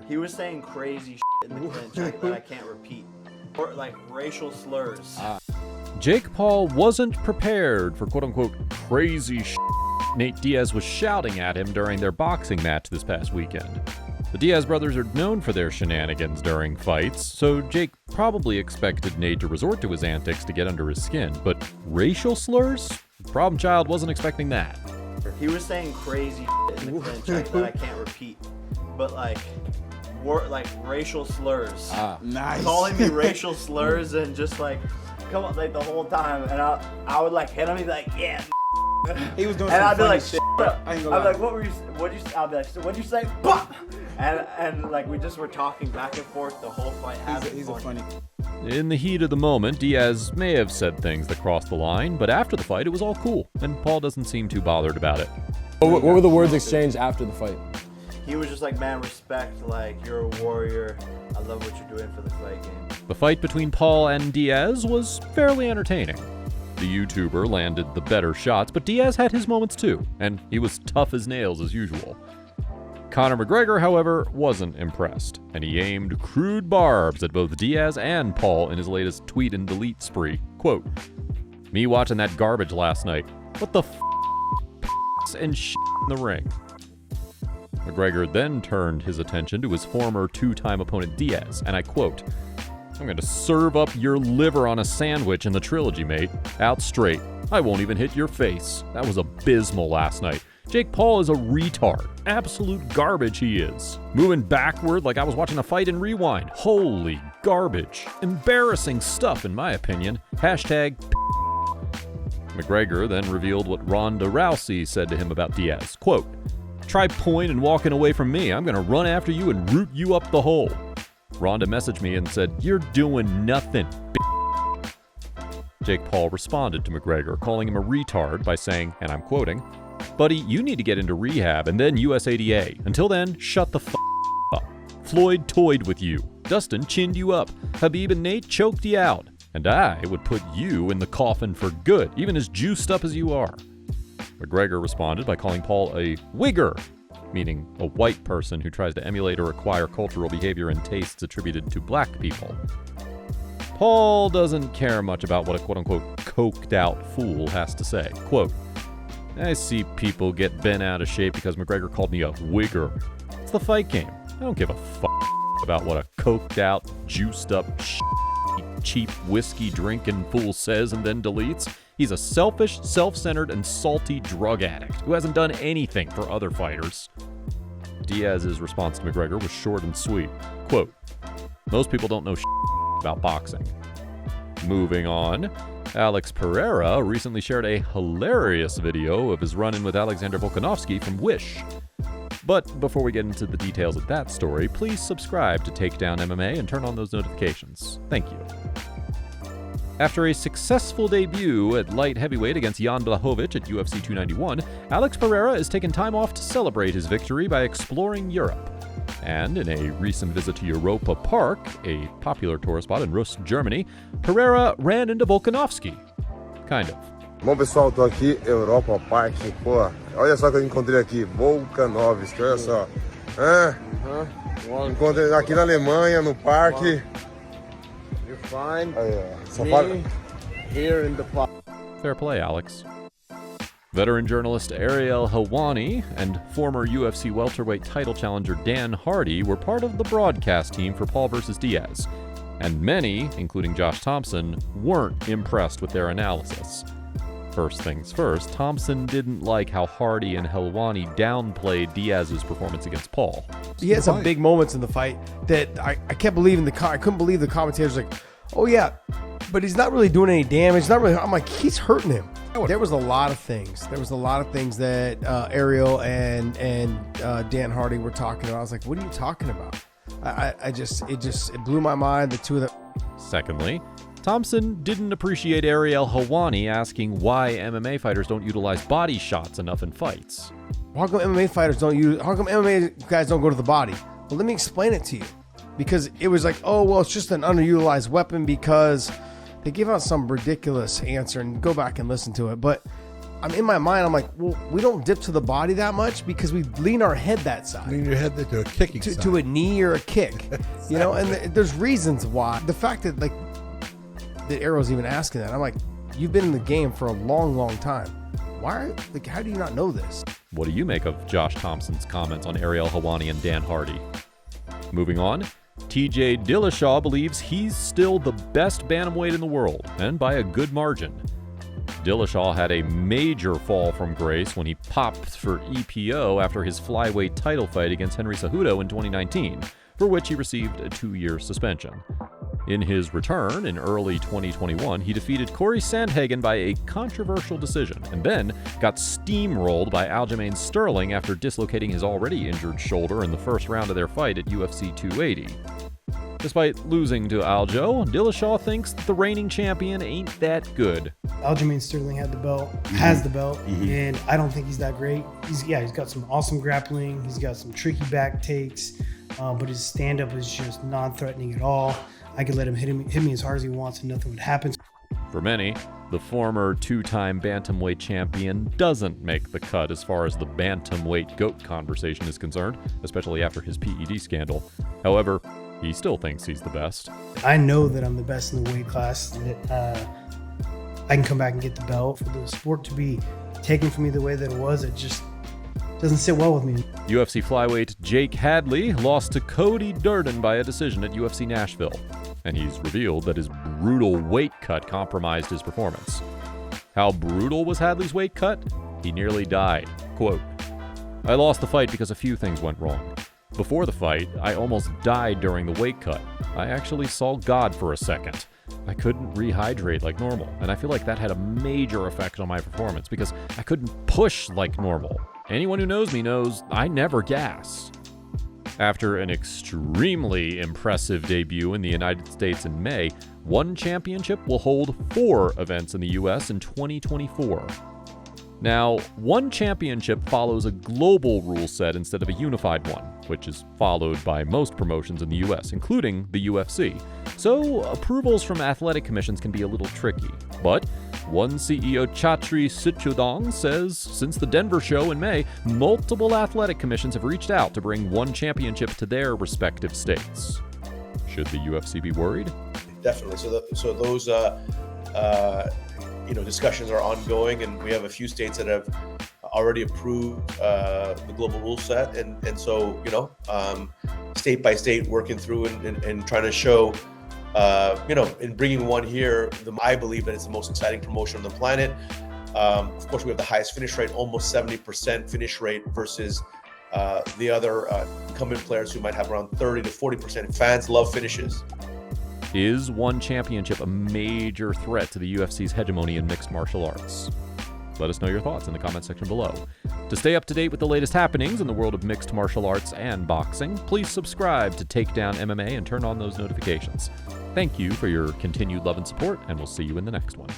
He was saying crazy shit in the clinch that I can't repeat. Or like racial slurs. Jake Paul wasn't prepared for quote-unquote crazy shit Nate Diaz was shouting at him during their boxing match this past weekend. The Diaz brothers are known for their shenanigans during fights, so Jake probably expected Nate to resort to his antics to get under his skin, but racial slurs? Problem child wasn't expecting that. He was saying crazy shit in the clinch that I can't repeat. But like racial slurs. Nice. Calling me racial slurs and just like come on like the whole time, and I would like hit him. He'd be like, yeah. He was doing and some I'd be funny like, shit. I'd be like, what'd you? I'd be like, so what'd you say? Bah! And like we just were talking back and forth the whole fight. He's a funny. In the heat of the moment, Diaz may have said things that crossed the line, but after the fight, it was all cool, and Paul doesn't seem too bothered about it. What were the words exchanged after the fight? He was just like, man, respect, like, you're a warrior. I love what you're doing for the fight game. The fight between Paul and Diaz was fairly entertaining. The YouTuber landed the better shots, but Diaz had his moments too, and he was tough as nails as usual. Conor McGregor, however, wasn't impressed, and he aimed crude barbs at both Diaz and Paul in his latest tweet and delete spree. Quote, "Me watching that garbage last night. What the and shit in the ring." McGregor then turned his attention to his former two-time opponent Diaz, and I quote, "I'm going to serve up your liver on a sandwich in the trilogy, mate. Out straight. I won't even hit your face. That was abysmal last night. Jake Paul is a retard. Absolute garbage he is. Moving backward like I was watching a fight in rewind. Holy garbage. Embarrassing stuff in my opinion. Hashtag McGregor then revealed what Ronda Rousey said to him about Diaz. Quote, "Try pointing and walking away from me. I'm going to run after you and root you up the hole." Ronda messaged me and said, "You're doing nothing, b****." Jake Paul responded to McGregor, calling him a retard by saying, and I'm quoting, "Buddy, you need to get into rehab and then USADA. Until then, shut the f*** up. Floyd toyed with you. Dustin chinned you up. Habib and Nate choked you out. And I would put you in the coffin for good, even as juiced up as you are." McGregor responded by calling Paul a wigger, meaning a white person who tries to emulate or acquire cultural behavior and tastes attributed to black people. Paul doesn't care much about what a quote-unquote coked-out fool has to say. Quote, "I see people get bent out of shape because McGregor called me a wigger. It's the fight game. I don't give a about what a coked-out, juiced-up, cheap whiskey-drinking fool says and then deletes. He's a selfish, self-centered, and salty drug addict who hasn't done anything for other fighters." Diaz's response to McGregor was short and sweet. Quote, "Most people don't know about boxing." Moving on, Alex Pereira recently shared a hilarious video of his run-in with Alexander Volkanovski from Wish. But before we get into the details of that story, please subscribe to Takedown MMA and turn on those notifications. Thank you. After a successful debut at light heavyweight against Jan Blachowicz at UFC 291, Alex Pereira is taking time off to celebrate his victory by exploring Europe. And in a recent visit to Europa Park, a popular tourist spot in Rust, Germany, Pereira ran into Volkanovski. Kind of. Bom, pessoal, tô aqui, Europa Park, pô, olha só que eu encontrei aqui, Volkanovski, olha só. Encontrei aqui na Alemanha, no parque. You're fine. Me here in the park. Fair play, Alex. Veteran journalist Ariel Helwani and former UFC welterweight title challenger Dan Hardy were part of the broadcast team for Paul vs. Diaz, and many, including Josh Thompson, weren't impressed with their analysis. First things first, Thompson didn't like how Hardy and Helwani downplayed Diaz's performance against Paul. He had some big moments in the fight that I can't believe I couldn't believe the commentators like, oh yeah, but he's not really doing any damage. Not really. I'm like, he's hurting him. There was a lot of things. There was a lot of things that Ariel and Dan Hardy were talking about. I was like, what are you talking about? It blew my mind. The two of them. Secondly, Thompson didn't appreciate Ariel Helwani asking why MMA fighters don't utilize body shots enough in fights. How come MMA guys don't go to the body? Well, let me explain it to you. Because it was like, oh, well, it's just an underutilized weapon because they give out some ridiculous answer, and go back and listen to it. But I'm in my mind, I'm like, well, we don't dip to the body that much because we lean our head that side. Lean your head to a kicking side. To a knee or a kick, you know, and there's reasons why. The fact that like that Ariel's even asking that, I'm like, you've been in the game for a long, long time. How do you not know this? What do you make of Josh Thompson's comments on Ariel Helwani and Dan Hardy? Moving on, TJ Dillashaw believes he's still the best bantamweight in the world, and by a good margin. Dillashaw had a major fall from grace when he popped for EPO after his flyweight title fight against Henry Cejudo in 2019, for which he received a 2-year suspension. In his return in early 2021, he defeated Corey Sandhagen by a controversial decision, and then got steamrolled by Aljamain Sterling after dislocating his already injured shoulder in the first round of their fight at UFC 280. Despite losing to Aljo, Dillashaw thinks the reigning champion ain't that good. Aljamain Sterling had the belt, has the belt, and I don't think he's that great. He's got some awesome grappling. He's got some tricky back takes, but his stand-up is just non-threatening at all. I could let him hit me as hard as he wants and nothing would happen. For many, the former 2-time bantamweight champion doesn't make the cut as far as the bantamweight GOAT conversation is concerned, especially after his PED scandal. However, he still thinks he's the best. I know that I'm the best in the weight class, that I can come back and get the belt. For the sport to be taken from me the way that it was, it just doesn't sit well with me. UFC flyweight Jake Hadley lost to Cody Durden by a decision at UFC Nashville, and he's revealed that his brutal weight cut compromised his performance. How brutal was Hadley's weight cut? He nearly died. Quote, "I lost the fight because a few things went wrong. Before the fight, I almost died during the weight cut. I actually saw God for a second. I couldn't rehydrate like normal, and I feel like that had a major effect on my performance because I couldn't push like normal. Anyone who knows me knows I never gas." After an extremely impressive debut in the United States in May, One Championship will hold 4 events in the US in 2024. Now, One Championship follows a global rule set instead of a unified one, which is followed by most promotions in the US, including the UFC. So, approvals from athletic commissions can be a little tricky. But One CEO Chatri Sichodong says since the Denver show in May, multiple athletic commissions have reached out to bring One Championship to their respective states. Should the UFC be worried? Definitely. So those discussions are ongoing, and we have a few states that have already approved the global rule set, and so state by state working through and trying to show in bringing one here, I believe that it's the most exciting promotion on the planet. Of course, we have the highest finish rate, almost 70% finish rate versus the other incumbent players who might have around 30 to 40%. Fans love finishes. Is One Championship a major threat to the UFC's hegemony in mixed martial arts? Let us know your thoughts in the comment section below. To stay up to date with the latest happenings in the world of mixed martial arts and boxing, please subscribe to Takedown MMA and turn on those notifications. Thank you for your continued love and support, and we'll see you in the next one.